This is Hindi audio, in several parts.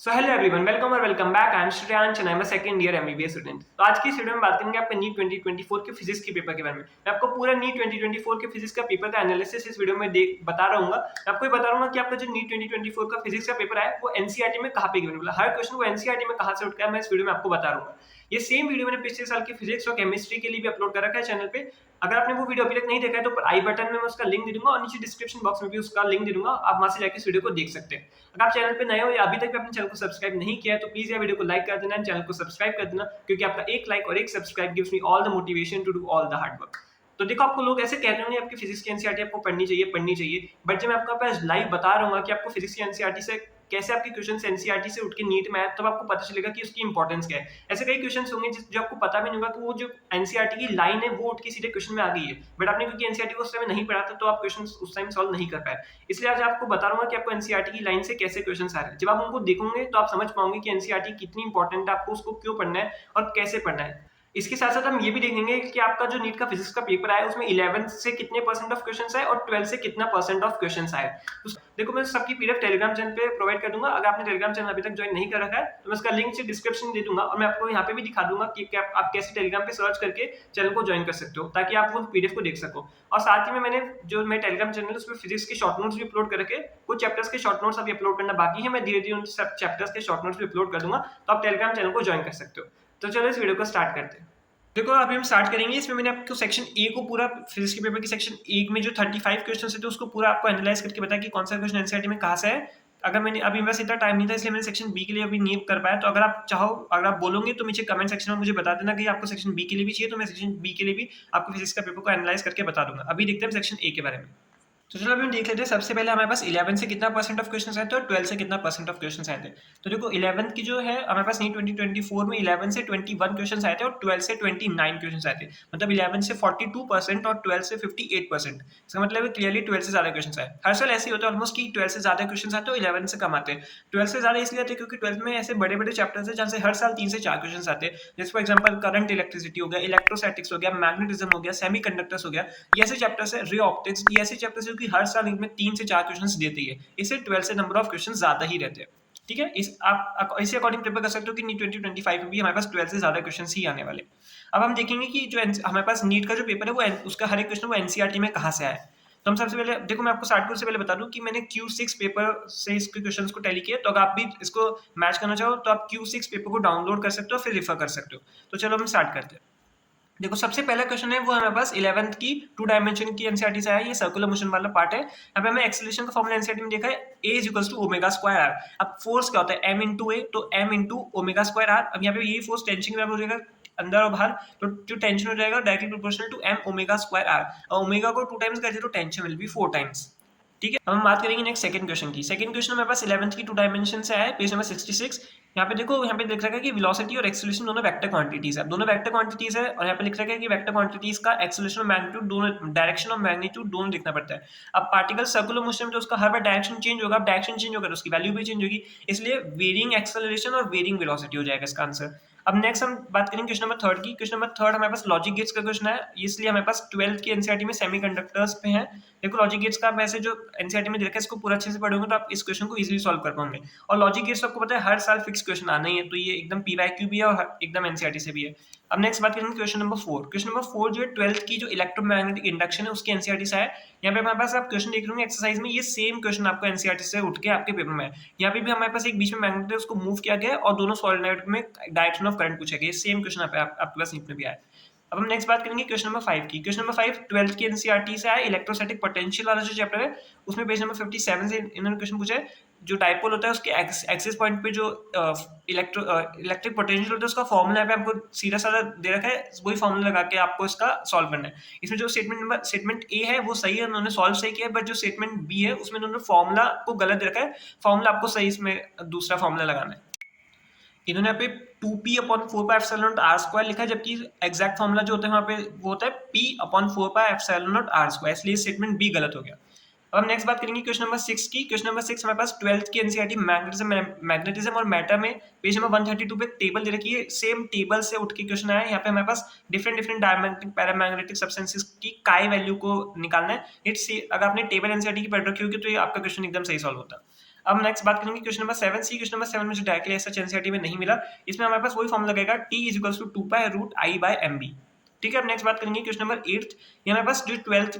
सो हेलो एवरीवन, वेलकम और welcome back. I am Shreyansh and I am a second year MBBS student. तो आज की इस वीडियो में बात करेंगे आपका नीट 2024 के फिजिक्स के पेपर के बारे में। मैं आपको पूरा नीट 2024 के फिजिक्स का पेपर का एनालिसिस इस वीडियो में बता रहा हूँ। मैं आपको ये बता रहा हूँ कि आपका जो नीट 2024 का फिजिक्स का पेपर है वो एनसीईआरटी में कहाँ पे गिवन, मतलब हर क्वेश्चन को एनसीईआरटी में कहाँ से उठता है मैं इस वीडियो में आपको बता रहा हूँ। ये सेम वीडियो मैंने पिछले साल की फिजिक्स और केमिस्ट्री के लिए भी अपलोड कर रखा है चैनल पे। अगर आपने वो वीडियो अभी तक नहीं देखा है तो आई बटन में मैं उसका लिंक दे दूंगा और नीचे डिस्क्रिप्शन बॉक्स में भी उसका लिंक दे दूंगा, आप वहां से जाकर इस वीडियो को देख सकते हैं। अगर आप चैनल पे नए हो या अभी तक भी अपने चैनल को सब्सक्राइब नहीं किया है तो प्लीज ये वीडियो को लाइक कर देना, चैनल को सब्सक्राइब कर देना, क्योंकि आपका एक लाइक और एक subscribe gives me all the motivation to do all the hard work. तो देखो, आपको लोग ऐसे कहते होंगे आपकी फिजिक्स की एनसीईआरटी आपको पढ़नी चाहिए, बट जब मैं आपको पास लाइव बता रहा हूँ कि आपको फिजिक्स की एनसीईआरटी से कैसे आपके क्वेश्चन एनसीईआरटी से उठ के नीट में आए, तब आपको पता चलेगा कि उसकी इंपॉर्टेंस क्या है। ऐसे कई क्वेश्चन होंगे जो आपको पता भी नहीं होगा कि वो जो एनसीईआरटी की लाइन है वो उठ के सीधे क्वेश्चन में आ गई है, बट आपने क्योंकि एनसीईआरटी को उस टाइम नहीं पढ़ा था तो आप क्वेश्चन उस टाइम सॉल्व नहीं कर पाए। इसलिए आज आपको बता रहा हूँ कि आपको एनसीईआरटी की लाइन से कैसे क्वेश्चन आ रहे हैं। जब आप उनको देखोगे तो आप समझ पाओगे कि एनसीईआरटी कितनी इंपॉर्टेंट है, आपको उसको क्यों पढ़ना है और कैसे पढ़ना है। इसके साथ साथ हम ये भी देखेंगे कि आपका जो नीट का फिजिक्स का पेपर आया उसमें 11 से कितने परसेंट ऑफ क्वेश्चंस आए और 12 से कितना परसेंट ऑफ क्वेश्चंस आए। देखो, मैं सबकी पीडीएफ टेलीग्राम चैनल पे प्रोवाइड कर दूंगा। अगर आपने टेलीग्राम चैनल अभी तक ज्वाइन नहीं कर रखा है तो मैं उसका लिंक डिस्क्रिप्शन दे दूंगा और मैं आपको यहाँ पे भी दिखा दूंगा कि आप कैसे टेलीग्राम पे सर्च करके चैनल को ज्वाइन कर सकते हो, ताकि आप वो पीडीएफ को देख सको। और साथ ही में मैंने जो मेरे टेलीग्राम चैनल है उसमें फिजिक्स के शॉर्ट नोट्स भी अपलोड करके, कुछ चैप्टर्स के शॉर्ट नोट्स अभी अपलोड करना बाकी है, मैं धीरे धीरे उन सब चैप्टर्स के शॉर्ट नोट्स भी अपलोड कर दूंगा, तो आप टेलीग्राम चैनल को ज्वाइन कर सकते हो। तो चलो इस वीडियो को स्टार्ट करते हैं। देखो, अभी हम स्टार्ट करेंगे। इसमें मैंने आपको सेक्शन ए को पूरा, फिजिक्स के पेपर की सेक्शन ए में जो 35 क्वेश्चन थे उसको पूरा आपको एनालाइज करके बताया कि कौन सा क्वेश्चन एनसीईआरटी में कहाँ से है। अगर मैंने अभी बस इतना टाइम नहीं था इसलिए मैंने सेक्शन बी के लिए अभी नहीं कर पाया, तो अगर आप चाहो, अगर आप बोलोगे तो नीचे कमेंट सेक्शन में मुझे बता देना कि आपको सेक्शन बी के लिए भी चाहिए, तो मैं सेक्शन बी के लिए भी आपको फिजिक्स का पेपर को एनालाइज करके बता दूंगा। अभी देखते हैं सेक्शन ए के बारे में। तो चलो अभी हम देख लेते हैं। सबसे पहले हमारे पास 11 से कितना परसेंट ऑफ क्वेश्चंस आए थे और 12 से कितना परसेंट ऑफ क्वेश्चंस आए थे। तो देखो, 11 की जो है हमारे पास नहीं, 2024 में 11 से 21 क्वेश्चंस आए थे और 12 से 29 क्वेश्चंस आए थे। मतलब 11 से 42% और 12 से 58%। इसका मतलब है क्लियरली 12 से ज्यादा क्वेश्चन आए। हर साल ऐसे ही होता है ऑलमोस्ट कि 12 से ज्यादा क्वेश्चन आते हैं और 11 से कम आते हैं। 12 से ज्यादा इसलिए आते हैं क्योंकि 12 में ऐसे बड़े बड़े चैप्टर्स है जहाँ से हर साल 3 से 4 क्वेश्चन आते हैं। जैसे फॉर एग्जाम्पल करंट इलेक्ट्रिसिटी हो गया, इलेक्ट्रोस्टैटिक्स हो गया, मैग्नेटिज्म हो गया, सेमीकंडक्टर्स हो गया। ये ऐसे चैप्टर्स है, रे ऑप्टिक्स, ये ऐसे चैप्टर्स है कि हर साल इनमें 3 से 4 क्वेश्चंस देती है। इससे 12 से नंबर ऑफ क्वेश्चंस ज्यादा ही रहते हैं। ठीक है, इस आप इसे अकॉर्डिंग प्रिपेयर कर सकते हो कि नीट 2025 में भी हमारे पास 12 से ज्यादा क्वेश्चंस ही आने वाले। अब हम देखेंगे कि जो हमारे पास नीट का जो पेपर है वो उसका हर एक क्वेश्चन वो एनसीईआरटी में कहाँ से आया है। तो हम सबसे पहले देखो, मैं आपको स्टार्ट करने से पहले बता दूं कि मैंने Q6 पेपर से इसके क्वेश्चंस को टैली किया, तो अगर आप भी इसको मैच करना चाहो तो आप Q6 पेपर को डाउनलोड कर सकते हो, फिर रेफर कर सकते हो। तो चलो हम स्टार्ट करते हैं। देखो, सबसे पहला क्वेश्चन है वो हमारे पास 11th की 2 डायमेंशन की एनसीईआरटी से आया है। ये सर्कुलर मोशन वाला पार्ट है। यहाँ पे हमें एक्सेलरेशन का फॉर्मूला एनसीईआरटी में देखा है, a = ω²r। अब फोर्स क्या होता है, m × a, तो m × ω²r। अब यहाँ पे ये फोर्स टेंशन के बराबर हो जाएगा अंदर और बाहर, तो जो टेंशन हो जाएगा directly proportional to m ω²r। और ओमेगा को 2 टाइम्स कर दिया तो टेंशन विल बी 4 टाइम्स। ठीक है, अब हम बात करेंगे नेक्स्ट सेकंड क्वेश्चन की। सेकंड क्वेश्चन हमारे पास 11th की 2 डायमेंशन से आया है, पेज नंबर 66। यहाँ पे देखो, यहाँ पे लिख रखा है कि वेलोसिटी और एक्सेलरेशन दोनों वेक्टर क्वांटिटीज है। दोनों वेक्टर क्वांटिटीज है और यहाँ पे लिख रखा है कि वेक्टर क्वांटिटीज का एक्सेलरेशन और मैग्नीट्यूड दोनों, डायरेक्शन और मैग्नीट्यूड दोनों लिखना पड़ता है। अब पार्टिकल सर्कुलर मोशन में तो उसका हर बार डायरेक्शन चेंज होगा, अब डायरेक्शन चेंज होगा तो उसकी वैल्यू भी चेंज होगी, इसलिए वेरिंग एक्सेलरेशन और वेरिंग वेलोसिटी हो जाएगा इसका आंसर। अब नेक्स्ट हम बात करेंगे क्वेश्चन नंबर 3 की। क्वेश्चन नंबर 3 हमारे पास लॉजिक गेट्स का क्वेश्चन है, इसलिए हमारे पास 12th की एनसीईआरटी में सेमीकंडक्टर्स पे है। देखो, लॉजिक गेट्स का वैसे जो एनसीईआरटी में देखा है इसको पूरा अच्छे से पढ़ोगे तो आप इस क्वेश्चन को इजीली सॉल्व कर पाओगे। और लॉजिक गेट्स आपको पता है हर साल फिक्स क्वेश्चन आना ही है, तो ये एकदम पीवाईक्यू भी है और एकदम एनसीईआरटी से भी है। अब नेक्स्ट बात करेंगे क्वेश्चन नंबर 4। क्वेश्चन नंबर 4 जो है 12th की जो इलेक्ट्रोमैग्नेटिक इंडक्शन है उसकी एनसीईआरटी से है। यहाँ पे हमारे पास आप क्वेश्चन देख रहे होंगे एक्सरसाइज में, ये सेम क्वेश्चन आपको एनसीईआरटी से उठ के आपके पेपर में है। यहाँ पे भी हमारे पास एक बीच में मैग्नेट है, उसको मूव किया गया है और दोनों सॉलिनॉइड में डायरेक्शन ऑफ करंट पूछा गया। सेम क्वेश्चन आपके पास नीट में भी आया है। अब हम नेक्स्ट बात करेंगे क्वेश्चन नंबर 5 की। क्वेश्चन नंबर 5 12th की एनसीईआरटी से आया, इलेक्ट्रोस्टैटिक पोटेंशियल वाला जो चैप्टर है उसमें पेज नंबर 57 से इन्होंने क्वेश्चन पूछा है। जो डायपोल होता है उसके एक्सिस पॉइंट पे जो इलेक्ट्रिक पोटेंशियल होता है उसका फॉर्मूला यहाँ पे आपको सीधा साधा दे रखा है, वही फॉर्मूला लगा के आपको इसका सॉल्व करना है। इसमें जो स्टेटमेंट ए है वो सही है, उन्होंने सॉल्व सही किया है, बट जो स्टेटमेंट बी है उसमें उन्होंने फॉर्मूला को गलत दे रखा है। फॉर्मूला आपको सही इसमें दूसरा फॉर्मूला लगाना है। इन्होंने यहाँ पे 2p/4πε0r² लिखा है, जबकि एग्जैक्ट फॉर्मूला जो होता है वहाँ पे वो होता है p/4πε0r², इसलिए स्टेटमेंट बी गलत हो गया। अब हम नेक्स्ट बात करेंगे क्वेश्चन नंबर 6 की। क्वेश्चन नंबर 6 हमारे पास 12th की एनसीईआरटी मैग्नेटिज्म और मैटर में पेज नंबर 132 पे टेबल दे रखी है। सेम टेबल से उठ के क्वेश्चन आया है। यहाँ पे हमारे पास डिफरेंट डायमैग्नेटिक पैरामैग्नेटिक सब्सटेंसेस की काय वैल्यू को निकालना है। अगर आपने टेबल एनसीईआरटी की पढ़ रखी होगी तो ये आपका क्वेश्चन एकदम सही सॉल्व होता है। अब नेक्स्ट बात करेंगे क्वेश्चन नंबर 7 सी। क्वेश्चन नंबर 7 में जो डायरेक्टली ऐसा एनसीईआरटी में नहीं मिला, इसमें हमारे पास वही फॉर्मूला लगेगा t is equals to 2 pi root i by mb। ठीक है, अब नेक्स्ट बात करेंगे क्वेश्चन नंबर 8। ये हमारे पास जो 12th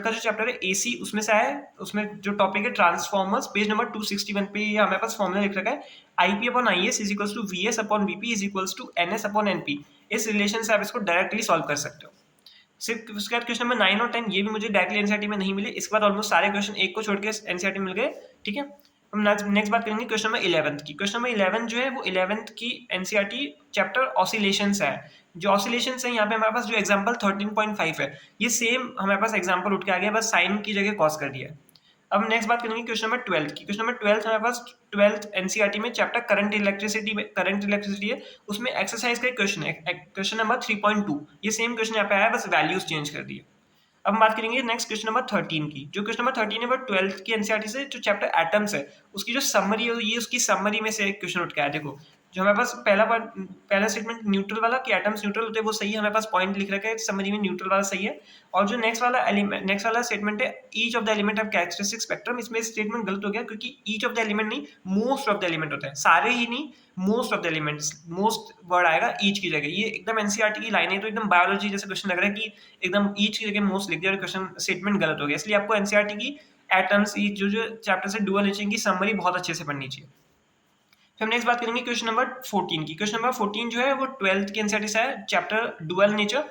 का जो चैप्टर है एसी, उसमें से आया है। उसमें जो टॉपिक है ट्रांसफॉर्मर्स, पेज नंबर 261 पे ये हमारे पास फॉर्मूला लिख रखा है IP upon IS is equals to VS upon VP is equals to NS upon NP। इस रिलेशन से आप इसको डायरेक्टली सॉल्व कर सकते हो। सिर्फ उसके बाद क्वेश्चन नंबर 9 और 10 ये भी मुझे डायरेक्टली एनसीईआरटी में नहीं मिले। इसके बाद ऑलमोस्ट सारे क्वेश्चन एक को छोड़ के एनसीईआरटी मिल गए। ठीक है, हम नेक्स्ट बात करेंगे क्वेश्चन नंबर 11 की। क्वेश्चन नंबर 11 जो है वो 11th की एनसीईआरटी चैप्टर ऑसिलेशंस है। जो ऑसिलेशंस है यहाँ पे हमारे पास जो एग्जांपल 13.5 है, ये सेम हमारे पास एग्जांपल उठ के आ गया, बस साइन की जगह कॉस कर दिया है। अब नेक्स्ट बात करेंगे क्वेश्चन नंबर 12 की। क्वेश्चन नंबर 12 हमारे पास 12th एनसीईआरटी में चैप्टर करंट इलेक्ट्रिसिटी है, उसमें एक्सरसाइज का एक क्वेश्चन है, क्वेश्चन नंबर 3.2। ये सेम क्वेश्चन यहाँ पे आया, बस वैल्यूज चेंज कर दिए। अब हम बात करेंगे नेक्स्ट क्वेश्चन नंबर 13 की। जो क्वेश्चन नंबर 13 है वो 12th की एनसीईआरटी से जो चैप्टर एटम्स है उसकी जो समरी है, ये उसकी समरी में से एक क्वेश्चन उठ के आया। देखो जो हमारे पास पहला स्टेटमेंट न्यूट्रल वाला कि एटम्स न्यूट्रल होते हैं वो सही है, हमारे पास पॉइंट लिख रखा है समरी में न्यूट्रल वाला सही है। और जो नेक्स्ट वाला स्टेटमेंट है each of the element of characteristic spectrum, इसमें स्टेटमेंट गलत हो गया क्योंकि ईच ऑफ द एलिमेंट नहीं, मोस्ट ऑफ द एलिमेंट होता है, सारे ही नहीं, most of the elements, most word आएगा ईच की जगह। ये एकदम एनसीईआरटी की लाइन है, तो एकदम बायोलॉजी जैसे क्वेश्चन लग रहा है कि एकदम ईच की जगह मोस्ट लिख दिया और क्वेश्चन स्टेटमेंट गलत हो गया। इसलिए आपको एनसीईआरटी की एटम्स जो चैप्टर से डुअल नेचर की समरी बहुत अच्छे से पढ़नी चाहिए। फिर हम नेक्स्ट बात करेंगे क्वेश्चन नंबर 14 की। क्वेश्चन नंबर 14 जो है वो 12th के एनसीईआरटी से है, चैप्टर डुअल नेचर।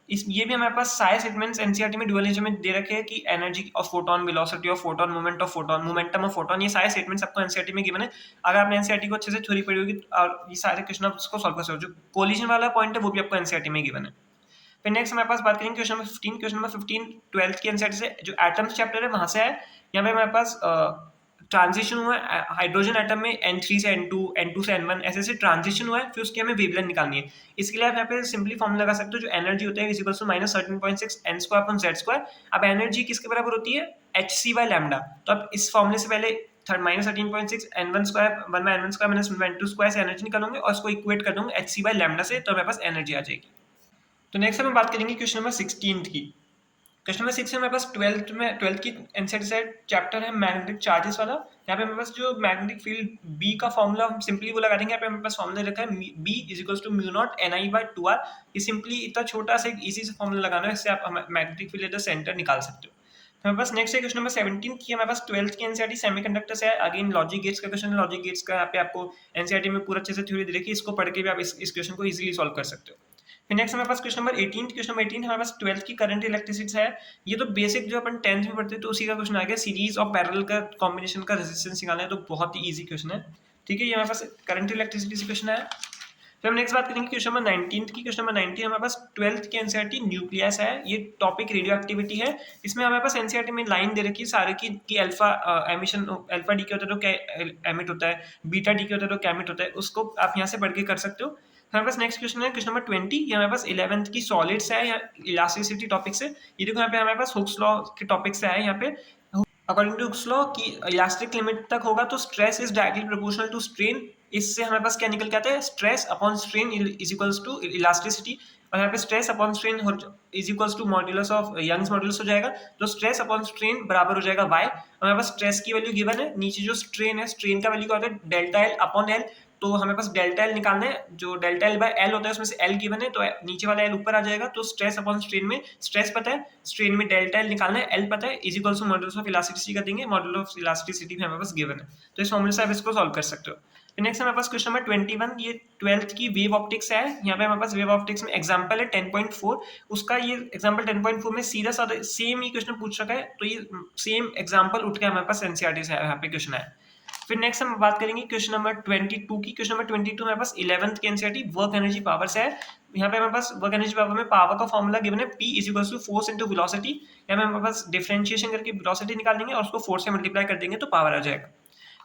ये भी हमारे पास सारे स्टेटमेंट्स एनसीईआरटी में डुअल नेचर में दे रखे हैं कि energy of photon, velocity of photon, moment of photon, momentum of photon, ये सारे स्टेटमेंट्स आपको एनसीईआरटी में गिवन है। अगर आपने एनसीईआरटी को अच्छे से थ्योरी पढ़ी होगी और ये सारे क्वेश्चन आप उसको सॉल्व कर सकते हो। जो कोलिजन वाला पॉइंट है वो भी आपको एनसीईआरटी में गिवन है। फिर नेक्स्ट हमारे पास बात करेंगे question number 15। Question number 15 12th की एनसीईआरटी से जो एटम्स चैप्टर है वहां से है। यहाँ पे हमारे पास ट्रांजिशन हुआ है हाइड्रोजन एटम में N3 से N2, N2 से N1, ऐसे ऐसे ट्रांजिशन हुआ है। फिर उसकी हमें वेवलेंथ निकालनी है। इसके लिए आप यहाँ पे सिंपली फॉर्मूला लगा सकते हो, जो एनर्जी होता है is equal to -13.6 n² upon z²। अब एनर्जी किसके बराबर होती है, hc बाय लैम्डा। तो अब इस फॉर्मूले से पहले -13.6 n1² 1/n1² -n2² से एनर्जी निकालोगे और उसको इक्वेट कर दोगे hc बाय लैम्डा से, तो हमारे पास एनर्जी आ जाएगी। तो नेक्स्ट हम बात करेंगे क्वेश्चन नंबर 16 की। क्वेश्चन नंबर 6 है हमारे पास 12th की एनसीईआरटी चैप्टर है मैग्नेटिक चार्जेस वाला। यहाँ पे हमारे पास जो मैग्नेटिक फील्ड B का फॉर्मूला हम सिंपली वो लगा देंगे। यहाँ पे हमारे पास फॉर्मूला रखा है B is equals to mu not NI/2R। ये सिंपली इतना छोटा सा एक इजी से फॉर्मूला लगाना है, इससे आप magnetic field at the centre निकाल सकते हो। तो हमारे पास नेक्स्ट है क्वेश्चन नंबर 17 की। हमारे पास 12th की एनसीईआरटी सेमीकंडक्टर से है। अगेन लॉजिक गेट्स का क्वेश्चन है। लॉजिक गेट्स का यहाँ पे आपको एनसीईआरटी में पूरा अच्छे से थ्योरी दे रखी है, इसको पढ़ के भी आप इस क्वेश्चन को इजीली सॉल्व कर सकते हो। फिर नेक्स्ट हमारे पास क्वेश्चन नंबर 18। क्वेश्चन नंबर 18 हमारे पास 12th की करंट इलेक्ट्रिसिटी है। ये तो बेसिक जो अपन 10th में पढ़ते हैं तो उसी का क्वेश्चन आ गया। सीरीज और पैरेलल का कॉम्बिनेशन का रेजिस्टेंस निकालना है, तो बहुत ही इजी क्वेश्चन है। ठीक है, ये हमारे पास करंट इलेक्ट्रिसिटी से क्वेश्चन है। फिर हम नेक्स्ट बात करेंगे क्वेश्चन नंबर 19 की। क्वेश्चन नंबर 19 हमारे पास 12th की एनसीईआरटी न्यूक्लियस है। ये टॉपिक रेडियो एक्टिविटी है। इसमें हमारे पास एनसीईआरटी में लाइन दे रखी है सारे की अल्फा एमिशन, अल्फा डी के होता है तो क्या एमिट होता है, बीटा डी के होता है तो क्या एमिट होता है, उसको आप यहाँ से पढ़ के कर सकते हो। हमारे पास नेक्स्ट क्वेश्चन है क्वेश्चन नंबर 20। ये हमारे पास 11th की सॉलिड्स है या इलास्टिसिटी टॉपिक से। ये देखो यहाँ पे हमारे पास हुक्स लॉ के टॉपिक से है। यहाँ पे अकॉर्डिंग टू हुक्स लॉ की इलास्टिक लिमिट तक होगा तो stress is directly proportional to strain. इससे हमारे पास क्या निकल के आता है, stress upon strain is equals to elasticity. और यहाँ पे stress upon strain is equals to modulus of Young's modulus हो जाएगा। तो स्ट्रेस अपॉन स्ट्रेन बराबर हो जाएगा y। हमारे पास स्ट्रेस की वैल्यू गिवन है, नीचे जो स्ट्रेन है, स्ट्रेन का वैल्यू क्या होता है डेल्टा एल अपॉन एल। तो हमें पास डेल्टा एल निकालना है, जो डेल्टा एल बाय एल होता है उसमें से एल गिवन है, तो नीचे वाला एल ऊपर आ जाएगा। तो स्ट्रेस अपॉन स्ट्रेन में स्ट्रेस पता है, स्ट्रेन में डेल्टा एल निकालना है, एल पता है, is equal to modulus of elasticity का देंगे। मॉड्यूलस ऑफ इलास्टिसिटी भी हमें पास गिवन है, तो इस फॉर्मूले से आप इसको सॉल्व कर सकते हो। नेक्स्ट हमारे पास क्वेश्चन नंबर 21। ये 12th की वेव ऑप्टिक्स है। यहाँ पे हमारे पास वेव ऑप्टिक्स में एग्जांपल है 10.4। उसका ये एग्जांपल 10.4 में सीधा साधा सेम ही क्वेश्चन पूछ रखा है, तो ये सेम एग्जांपल उठ के हमारे पास एनसीईआरटी से यहाँ पे क्वेश्चन है। फिर नेक्स्ट हम बात करेंगे क्वेश्चन नंबर 22 की। क्वेश्चन नंबर 22 हमारे पास 11th की एनसीईआरटी वर्क एनर्जी पावर से है। यहाँ पे हमारे पास वर्क एनर्जी पावर में पावर का फॉर्मूला गिवन है P is equal to force into velocity. यहाँ पे हमारे पास डिफरेंशिएशन करके वेलोसिटी निकाल देंगे और उसको फोर्स से मल्टीप्लाई कर देंगे तो पावर आ जाएगा।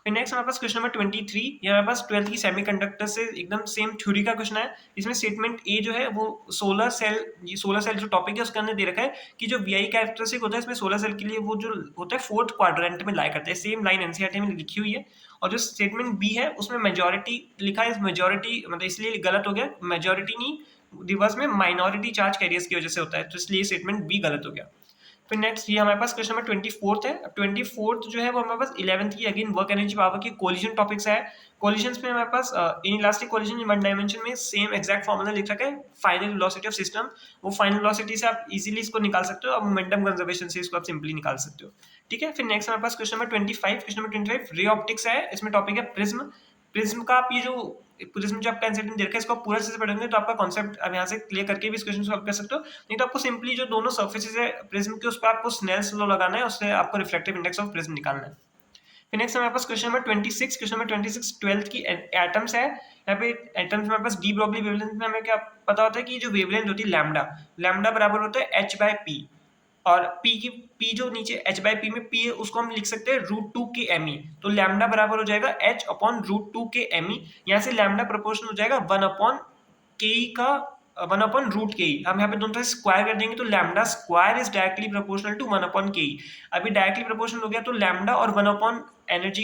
फिर नेक्स्ट हमारे पास क्वेश्चन नंबर 23। ये हमारे पास 12th की सेमीकंडक्टर से एकदम सेम थ्योरी का क्वेश्चन है। इसमें स्टेटमेंट ए जो है वो सोलर सेल जो टॉपिक है उसके अंदर दे रखा है कि जो VI कैरेक्टरिस्टिक होता है इसमें सोलर सेल के लिए वो जो होता है 4th क्वाड्रेंट में लाई करता है। सेम लाइन एनसीईआरटी में लिखी हुई है। और जो स्टेटमेंट बी है उसमें मेजॉरिटी लिखा है, मेजॉरिटी मतलब इसलिए गलत हो गया, मेजॉरिटी नहीं रिवर्स में माइनॉरिटी चार्ज कैरियर्स की वजह से होता है, तो इसलिए स्टेटमेंट बी गलत हो गया। फिर नेक्स्ट ये हमारे पास क्वेश्चन नंबर 24 है। अब 24 जो है वो हमारे पास 11th की अगेन वर्क एनर्जी पावर की कोलिजन टॉपिक्स है। कोलिजन्स में हमारे पास inelastic collision in one dimension में सेम एग्जैक्ट फॉर्मूला लिख रखा है, फाइनल वेलोसिटी ऑफ सिस्टम। वो फाइनल वेलोसिटी से आप इजीली इसको निकाल सकते हो, और मोमेंटम कंजर्वेशन से इसको आप सिंपली निकाल सकते हो। ठीक है, फिर नेक्स्ट हमारे पास question number 25। Question number 25 ray optics है। इसमें टॉपिक है प्रिज्म। प्रिज्म का आप ये जो प्रिज्म जो आपका एनसीईआरटी में दे रखा है, इसको आप पूरा से पढ़ेंगे तो आपका कॉन्सेप्ट अब यहाँ से क्लियर करके भी इस क्वेश्चन सॉल्व कर सकते हो। नहीं तो आपको सिंपली जो दोनों सर्फेसेस है प्रिज्म के, उस पर आपको स्नेल्स लॉ लगाना है, उससे आपको रिफ्लेक्टिव इंडेक्स ऑफ प्रिज्म निकालना है। फिर नेक्स्ट हमारे पास question number 26। Question number 26 12th की एटम्स है। यहाँ पे एटम्स में हमारे पास डी ब्रॉगली वेवलेंथ में हमें क्या पता होता है कि जो वेवलेंथ होती है लैम्डा, लैम्डा बराबर होता है h/p, और p जो नीचे h/p में p है उसको हम लिख सकते हैं √2 के me। तो लैम्डा बराबर हो जाएगा h/√2 के me। यहाँ से लैम्डा प्रोपोर्शनल हो जाएगा 1/ke का 1/√ke। हम यहाँ पे दोनों तरफ स्क्वायर कर देंगे तो lambda square is directly proportional to 1/ke। अभी डायरेक्टली प्रोपोर्शनल हो गया तो लैम्डा और 1 एनर्जी,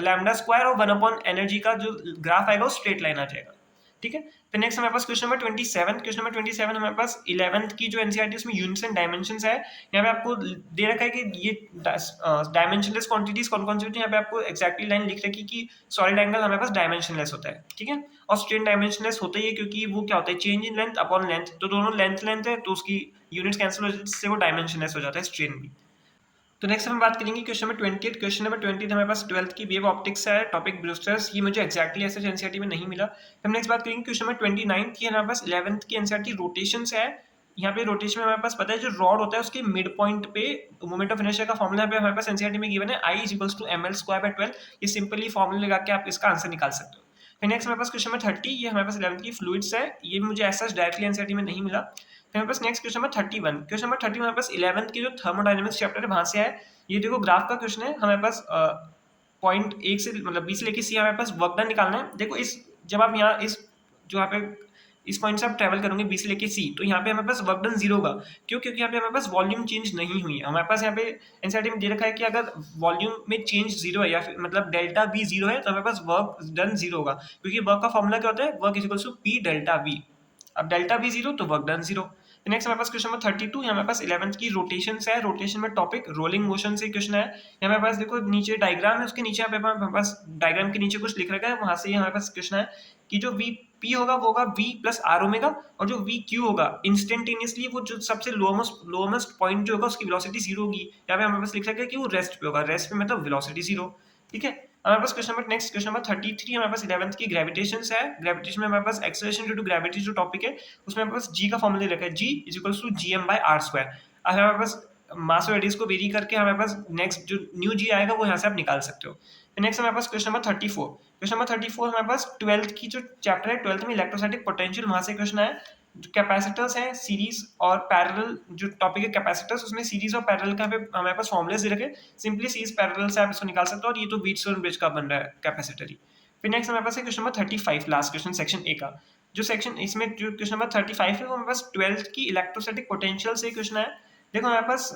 लैम्डा स्क्वायर और 1 एनर्जी का जो ग्राफ आएगा वो स्ट्रेट लाइन आ जाएगा। ठीक है, फिर नेक्स्ट हमारे पास क्वेश्चन नंबर 27। क्वेश्चन नंबर 27 हमारे पास 11th की जो एनसीईआरटी उसमें यूनिट्स एंड डायमेंशंस है। यहाँ पे आपको दे रखा है कि ये डायमेंशनलेस क्वांटिटीज कौन कौन सी होती है। यहाँ पे आपको एक्जैक्टली लाइन लिख रखी कि सॉलिड एंगल हमारे पास डायमेंशनलेस होता है। ठीक है, और स्ट्रेन डायमेंशनलेस होता ही है क्योंकि वो क्या होता है, change in length upon length. तो दोनों लेंथ है तो उसकी यूनिट्स कैंसिल हो जाती है, जिससे वो डायमेंशनलेस हो जाता है स्ट्रेन भी। तो नेक्स्ट हम बात करेंगे क्वेश्चन नंबर 28। क्वेश्चन नंबर 20 हमारे पास 12th की वेव ऑप्टिक्स है, टॉपिक ब्रूस्टर्स। ये मुझे एक्जैक्टली ऐसे एनसीईआरटी में नहीं मिला। हम नेक्स्ट बात करेंगे क्वेश्चन नंबर 29 की, हमारे पास 11th की एनसीईआरटी रोटेशंस है। यहाँ पे रोटेशन में हमारे पास पता है जो रॉड होता है उसके मिड पॉइंट पे मोमेंट ऑफ इनर्शिया का फॉर्मूला पे हमारे पास एनसीईआरटी में गिवन है I = ml²/12। ये सिंपली फॉर्मूला लगा के आप इसका आंसर निकाल सकते हो। फिर नेक्स्ट हमारे पास क्वेश्चन नंबर 30, ये हमारे पास 11th की फ्लूइड्स है। ये मुझे ऐसा डायरेक्टली एनसीईआरटी में नहीं मिला। फिर हमारे पास next question number 31। Question number 31 हमारे पास 11th की जो थर्मोडायनेमिक्स चैप्टर है वहां से है। ये देखो ग्राफ का क्वेश्चन है, हमारे पास पॉइंट 1 से मतलब 20 से लेके सी हमारे पास वर्क डन निकालना है। देखो इस जब आप यहाँ इस जो यहाँ पे इस पॉइंट से आप ट्रैवल करोगे 20 से लेके सी, तो यहाँ पे हमारे पास वर्क डन 0 होगा। क्यों? क्योंकि यहाँ पे हमारे पास वॉल्यूम चेंज नहीं हुई है। हमारे पास यहाँ पे एनसीईआरटी में दे रखा है कि अगर वॉल्यूम में चेंज 0 है या फिर मतलब डेल्टा V 0 है तो हमारे पास वर्क डन 0 होगा, क्योंकि वर्क का फॉर्मूला क्या होता है, वर्क P ΔV। अब डेल्टा V 0 तो वर्क डन 0। नेक्स्ट हमारे पास क्वेश्चन नंबर 32, हमारे पास 11th की रोटेशंस है। रोटेशन में टॉपिक रोलिंग मोशन से क्वेश्चन है। हमारे पास देखो नीचे डायग्राम है, उसके नीचे हमारे पास डायग्राम के नीचे कुछ लिख रखा है, वहां से हमारे पास क्वेश्चन है कि जो Vp होगा वो होगा V + R ओमेगा, और जो Vq होगा इंस्टेंटेनियसली वो जो सबसे लोएस्ट पॉइंट जो होगा उसकी वेलोसिटी 0 होगी। यहाँ पे हमारे पास लिख रखा है कि वो रेस्ट पे होगा, रेस्ट पे मतलब वेलोसिटी 0। ठीक है, हमारे पास question number next question number 33 हमारे पास 11th की ग्रेविटेशंस है। ग्रेविटेशन में हमारे पास एक्सेलरेशन ड्यू टू ग्रेविटी जो टॉपिक है उसमें हमारे पास g का फॉर्मूला रखा है, g = gm/r²। अब हमारे पास मास और रेडियस को वेरी करके हमारे पास नेक्स्ट जो न्यू g आएगा वो यहाँ से आप निकाल सकते हो। नेक्स्ट हमारे पास क्वेश्चन नंबर 34। क्वेश्चन नंबर 34 हमारे पास 12th की जो चैप्टर है, 12th में इलेक्ट्रोस्टैटिक पोटेंशियल, वहां से क्वेश्चन है। जो कैपेसिटर्स हैं सीरीज और पैरेलल, जो टॉपिक है कैपेसिटर्स, उसमें सीरीज और पैरेलल का हमारे पास फॉर्मूले दे रखे, सिंपली सीरीज पैरेलल से आप इसको निकाल सकते हो, और ये तो व्हीटस्टोन ब्रिज का बन रहा है कैपेसिटर ही। फिर नेक्स्ट हमारे पास है question number 35, last question section A का। जो सेक्शन इसमें जो क्वेश्चन नंबर 35 है वो हमारे पास 12th की इलेक्ट्रोस्टैटिक पोटेंशियल से क्वेश्चन है। देखो हमारे पास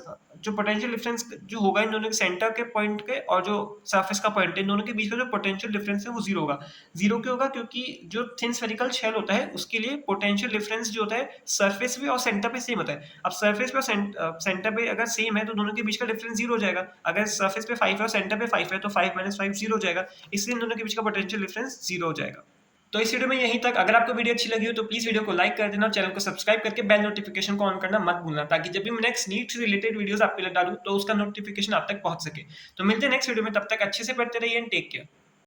जो पोटेंशियल डिफरेंस जो होगा इन दोनों के सेंटर के पॉइंट के और जो सरफेस का पॉइंट है, इन दोनों के बीच का जो पोटेंशियल डिफरेंस है वो 0 होगा। 0 क्यों होगा? क्योंकि जो थिन स्फेरिकल शेल होता है उसके लिए पोटेंशियल डिफरेंस जो होता है सरफेस पे और सेंटर पे सेम होता है। अब सरफेस पे और सेंटर पे अगर सेम है तो दोनों के बीच का डिफरेंस 0 हो जाएगा। अगर सरफेस पे 5 है और सेंटर पे 5 है तो 5 - 5 0 हो जाएगा, इसलिए इन दोनों के बीच का पोटेंशियल डिफरेंस 0 हो जाएगा। तो इस वीडियो में यहीं तक। अगर आपको वीडियो अच्छी लगी हो तो प्लीज वीडियो को लाइक कर देना, चैनल को सब्सक्राइब करके बेल नोटिफिकेशन को ऑन करना मत भूलना, ताकि जब भी मैं नेक्स्ट नीट से रिलेटेड वीडियोस आपके लिए डालूं तो उसका नोटिफिकेशन आप तक पहुंच सके। तो मिलते हैं नेक्स्ट वीडियो में, तब तक अच्छे से पढ़ते रहिए एंड टेक केयर।